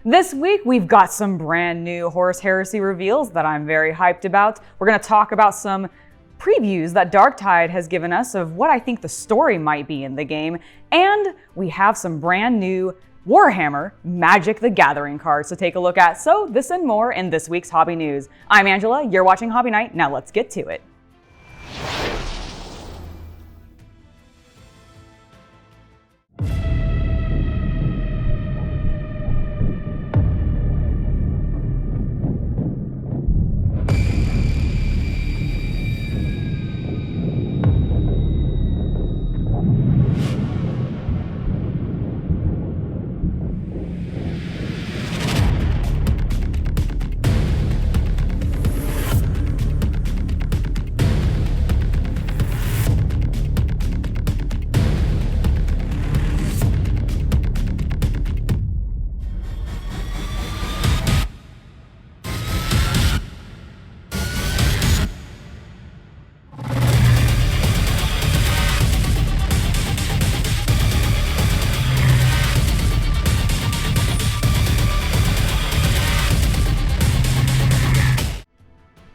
This week, we've got some brand new Horus Heresy reveals that I'm very hyped about. We're going to talk about some previews that Darktide has given us of what I think the story might be in the game, and we have some brand new Warhammer Magic the Gathering cards to take a look at. So this and more in this week's Hobby News. I'm Angela, you're watching Hobby Night. Now let's get to it.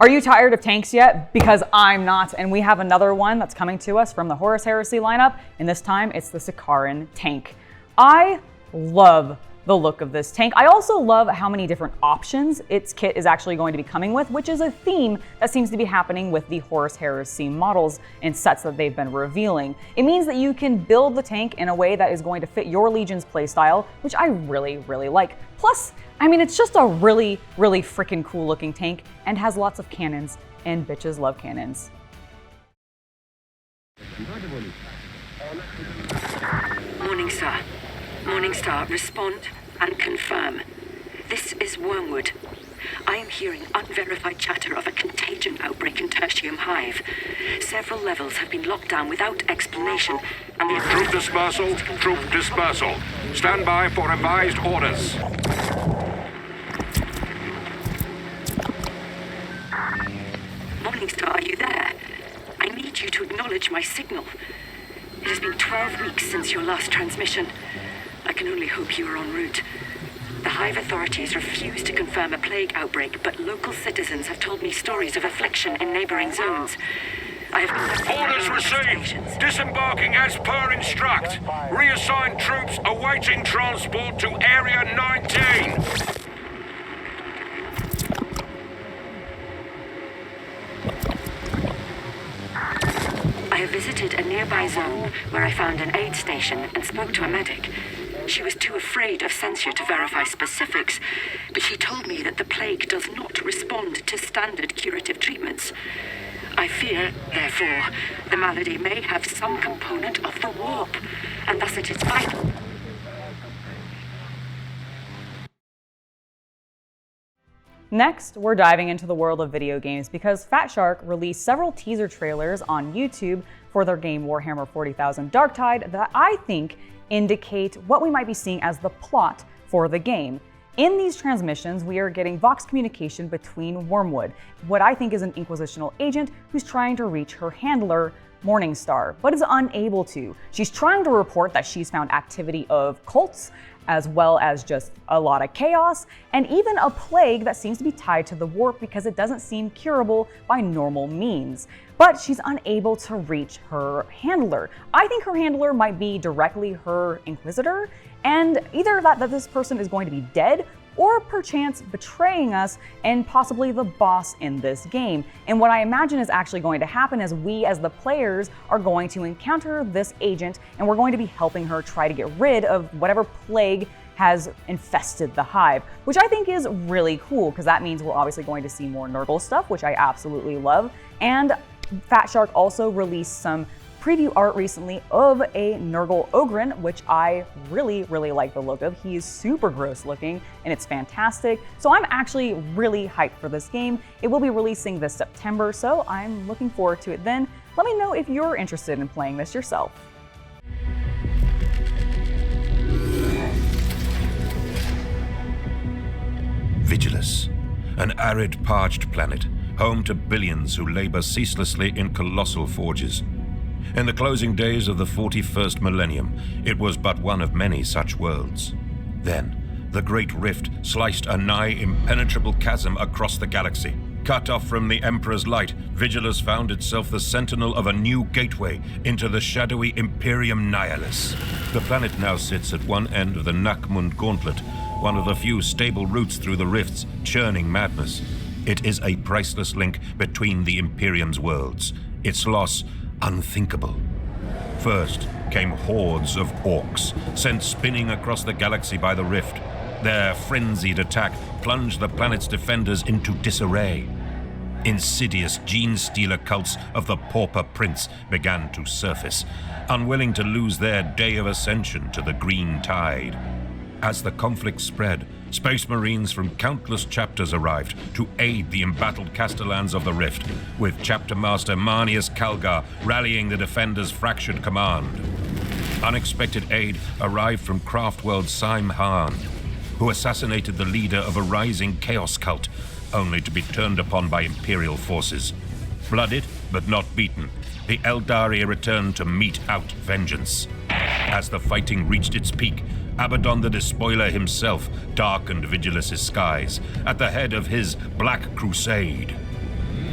Are you tired of tanks yet? Because I'm not, and we have another one that's coming to us from the Horus Heresy lineup, and this time it's the Sicaran tank. I love the look of this tank. I also love how many different options its kit is actually going to be coming with, which is a theme that seems to be happening with the Horus Heresy models and sets that they've been revealing. It means that you can build the tank in a way that is going to fit your Legion's playstyle, which I really like. Plus, I mean, it's just a really freaking cool looking tank and has lots of cannons, and bitches love cannons. Morning, sir. Morningstar, respond and confirm. This is Wormwood. I am hearing unverified chatter of a contagion outbreak in Tertium Hive. Several levels have been locked down without explanation, and the Troop dispersal, troop dispersal. Stand by for revised orders. Morningstar, are you there? I need you to acknowledge my signal. It has been 12 weeks since your last transmission. I can only hope you are en route. The Hive authorities refuse to confirm a plague outbreak, but local citizens have told me stories of affliction in neighboring zones. I have Orders received. Disembarking as per instruct. Reassign troops awaiting transport to Area 19. I have visited a nearby zone where I found an aid station and spoke to a medic. She was too afraid of censure to verify specifics, but she told me that the plague does not respond to standard curative treatments. I fear, therefore, the malady may have some component of the warp, and thus it is vital. Next, we're diving into the world of video games because Fat Shark released several teaser trailers on YouTube for their game Warhammer 40,000 Darktide that I think indicate what we might be seeing as the plot for the game. In these transmissions, we are getting vox communication between Wormwood, what I think is an Inquisitional agent who's trying to reach her handler, Morningstar, but is unable to. She's trying to report that she's found activity of cults, as well as just a lot of chaos, and even a plague that seems to be tied to the warp because it doesn't seem curable by normal means. But she's unable to reach her handler. I think her handler might be directly her Inquisitor, and either that this person is going to be dead, or perchance betraying us and possibly the boss in this game. And what I imagine is actually going to happen is we as the players are going to encounter this agent and we're going to be helping her try to get rid of whatever plague has infested the Hive, which I think is really cool because that means we're obviously going to see more Nurgle stuff, which I absolutely love. And Fat Shark also released some preview art recently of a Nurgle Ogryn, which I really like the look of. He is super gross looking and it's fantastic. So I'm actually really hyped for this game. It will be releasing this September, so I'm looking forward to it then. Let me know if you're interested in playing this yourself. Vigilus, an arid, parched planet, home to billions who labor ceaselessly in colossal forges. In the closing days of the 41st millennium, it was but one of many such worlds. Then, The Great Rift sliced a nigh impenetrable chasm across the galaxy. Cut off from the Emperor's light, Vigilus found itself the sentinel of a new gateway into the shadowy Imperium Nihilus. The planet now sits at one end of the Nakmund Gauntlet, one of the few stable routes through the rifts, churning madness. It is a priceless link between the Imperium's worlds, its loss unthinkable. First came hordes of orcs, sent spinning across the galaxy by the rift. Their frenzied attack plunged the planet's defenders into disarray. Insidious gene-stealer cults of the Pauper Prince began to surface, unwilling to lose their day of ascension to the green tide. As the conflict spread, Space Marines from countless chapters arrived to aid the embattled Castellans of the Rift, with Chapter Master Marnius Calgar rallying the Defenders' fractured command. Unexpected aid arrived from Craftworld's Syme Hahn, who assassinated the leader of a rising chaos cult, only to be turned upon by Imperial forces. Blooded, but not beaten, the Eldari returned to mete out vengeance. As the fighting reached its peak, Abaddon the Despoiler himself darkened Vigilus' skies at the head of his Black Crusade.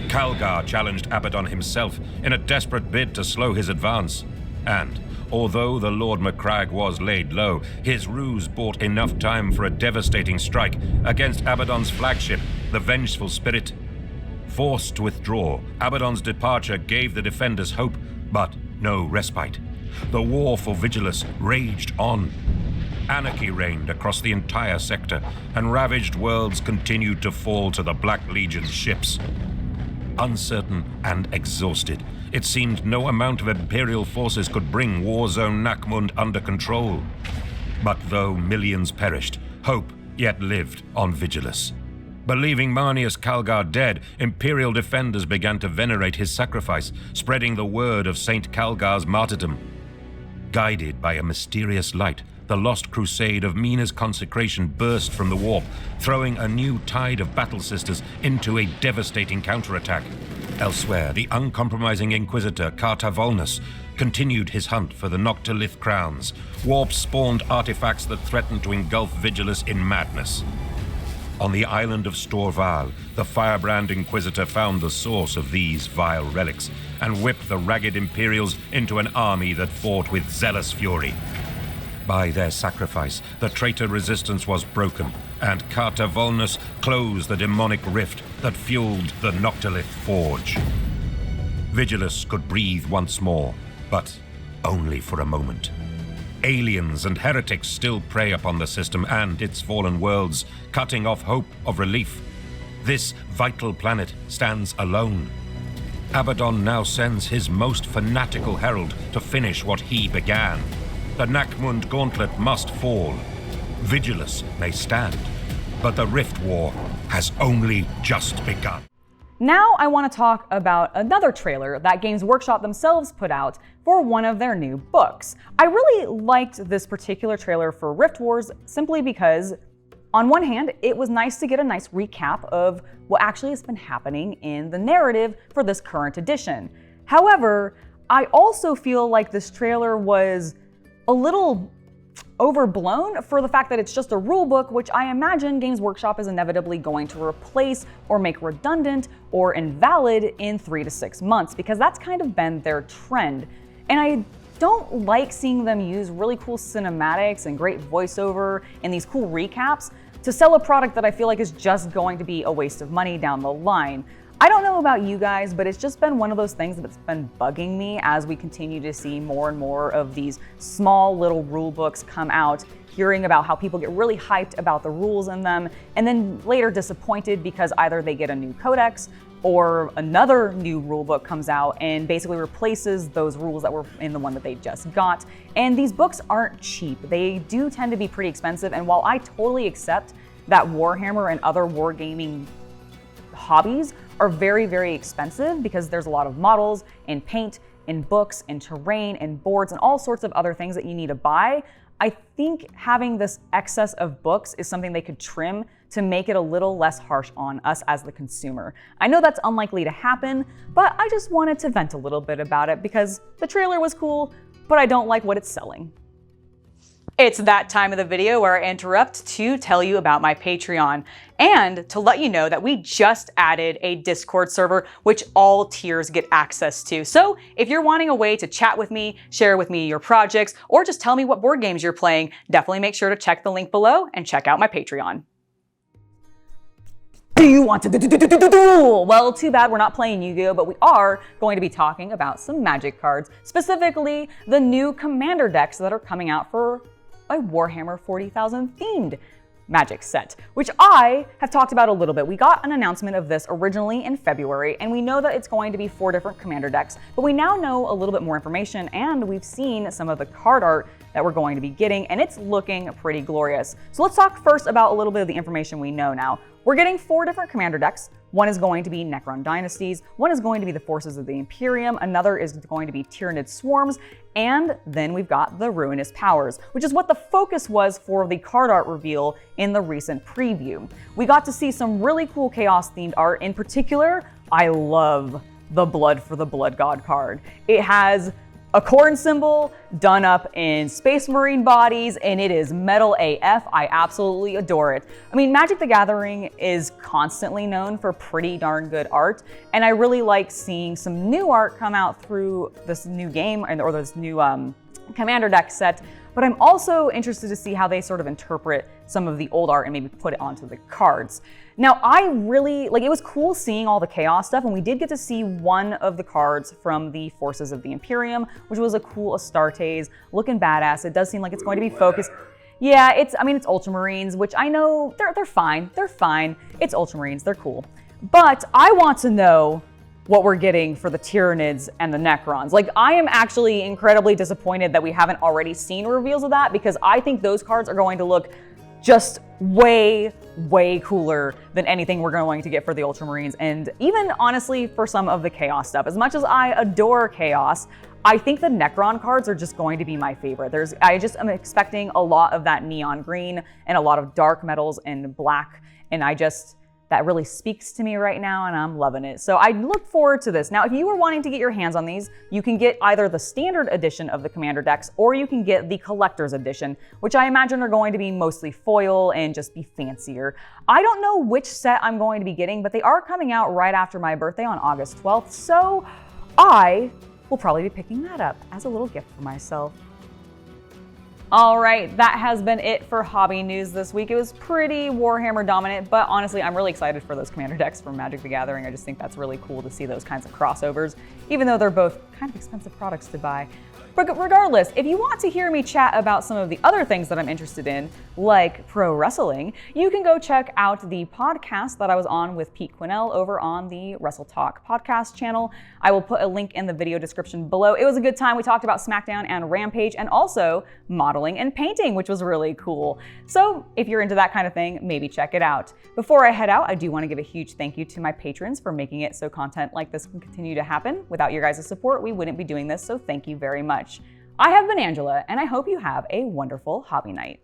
Calgar challenged Abaddon himself in a desperate bid to slow his advance, and although the Lord Macragge was laid low, his ruse bought enough time for a devastating strike against Abaddon's flagship, the Vengeful Spirit. Forced to withdraw, Abaddon's departure gave the defenders hope, but no respite. The war for Vigilus raged on. Anarchy reigned across the entire sector, and ravaged worlds continued to fall to the Black Legion's ships. Uncertain and exhausted, it seemed no amount of Imperial forces could bring Warzone Nakmund under control. But though millions perished, hope yet lived on Vigilus. Believing Marnius Calgar dead, Imperial defenders began to venerate his sacrifice, spreading the word of Saint Calgar's martyrdom. Guided by a mysterious light, the lost crusade of Mina's consecration burst from the warp, throwing a new tide of battle sisters into a devastating counterattack. Elsewhere, the uncompromising Inquisitor Carta Volnus continued his hunt for the Noctilith crowns. Warp spawned artifacts that threatened to engulf Vigilus in madness. On the island of Storval, the Firebrand Inquisitor found the source of these vile relics and whipped the ragged Imperials into an army that fought with zealous fury. By their sacrifice, the traitor resistance was broken, and Carta Volnus closed the demonic rift that fueled the Noctilith Forge. Vigilus could breathe once more, but only for a moment. Aliens and heretics still prey upon the system and its fallen worlds, cutting off hope of relief. This vital planet stands alone. Abaddon now sends his most fanatical herald to finish what he began. The Nakmund Gauntlet must fall. Vigilus may stand, but the Rift War has only just begun. Now I want to talk about another trailer that Games Workshop themselves put out for one of their new books. I really liked this particular trailer for Rift Wars simply because, on one hand, it was nice to get a nice recap of what actually has been happening in the narrative for this current edition. However, I also feel like this trailer was a little overblown for the fact that it's just a rulebook, which I imagine Games Workshop is inevitably going to replace or make redundant or invalid in 3 to 6 months, because that's kind of been their trend. And I don't like seeing them use really cool cinematics and great voiceover and these cool recaps to sell a product that I feel like is just going to be a waste of money down the line. I don't know about you guys, but it's just been one of those things that's been bugging me as we continue to see more and more of these small little rule books come out, hearing about how people get really hyped about the rules in them, and then later disappointed because either they get a new codex or another new rule book comes out and basically replaces those rules that were in the one that they just got. And these books aren't cheap. They do tend to be pretty expensive, and while I totally accept that Warhammer and other wargaming hobbies are very, very expensive because there's a lot of models and paint and books and terrain and boards and all sorts of other things that you need to buy, I think having this excess of books is something they could trim to make it a little less harsh on us as the consumer. I know that's unlikely to happen, but I just wanted to vent a little bit about it because the trailer was cool, but I don't like what it's selling. It's that time of the video where I interrupt to tell you about my Patreon and to let you know that we just added a Discord server which all tiers get access to. So if you're wanting a way to chat with me, share with me your projects, or just tell me what board games you're playing, definitely make sure to check the link below and check out my Patreon. Do you want to duel? Well, too bad we're not playing Yu-Gi-Oh, but we are going to be talking about some Magic cards, specifically the new Commander decks that are coming out for a Warhammer 40,000 themed Magic set, which I have talked about a little bit. We got an announcement of this originally in February, and we know that it's going to be 4 different Commander decks, but we now know a little bit more information, and we've seen some of the card art that we're going to be getting, and it's looking pretty glorious. So let's talk first about a little bit of the information we know now. We're getting 4 different Commander decks. One is going to be Necron Dynasties, one is going to be the Forces of the Imperium, another is going to be Tyranid Swarms, and then we've got the Ruinous Powers, which is what the focus was for the card art reveal in the recent preview. We got to see some really cool Chaos themed art. In particular, I love the Blood for the Blood God card. It has a corn symbol done up in Space Marine bodies, and it is metal AF. I absolutely adore it. I mean, Magic the Gathering is constantly known for pretty darn good art, and I really like seeing some new art come out through this new game or this new Commander deck set. But I'm also interested to see how they sort of interpret some of the old art and maybe put it onto the cards. Now, I really, it was cool seeing all the Chaos stuff, and we did get to see one of the cards from the Forces of the Imperium, which was a cool Astartes, looking badass. It does seem like it's going to be focused. Yeah, it's Ultramarines, which I know they're fine. They're fine. It's Ultramarines, they're cool. But I want to know what we're getting for the Tyranids and the Necrons. I am actually incredibly disappointed that we haven't already seen reveals of that, because I think those cards are going to look just way, way cooler than anything we're going to get for the Ultramarines, and even honestly for some of the Chaos stuff. As much as I adore Chaos, I think the Necron cards are just going to be my favorite. I just am expecting a lot of that neon green and a lot of dark metals and black, and that really speaks to me right now, and I'm loving it. So I look forward to this. Now, if you are wanting to get your hands on these, you can get either the standard edition of the Commander decks, or you can get the collector's edition, which I imagine are going to be mostly foil and just be fancier. I don't know which set I'm going to be getting, but they are coming out right after my birthday on August 12th, so I will probably be picking that up as a little gift for myself. All right, that has been it for hobby news this week. It was pretty Warhammer dominant, but honestly, I'm really excited for those Commander decks from Magic the Gathering. I just think that's really cool to see those kinds of crossovers, even though they're both kind of expensive products to buy. But regardless, if you want to hear me chat about some of the other things that I'm interested in, like pro wrestling, you can go check out the podcast that I was on with Pete Quinnell over on the Wrestle Talk podcast channel. I will put a link in the video description below. It was a good time. We talked about SmackDown and Rampage, and also modeling and painting, which was really cool. So if you're into that kind of thing, maybe check it out. Before I head out, I do want to give a huge thank you to my patrons for making it so content like this can continue to happen. Without your guys' support, we wouldn't be doing this, so thank you very much. I have been Angela, and I hope you have a wonderful hobby night.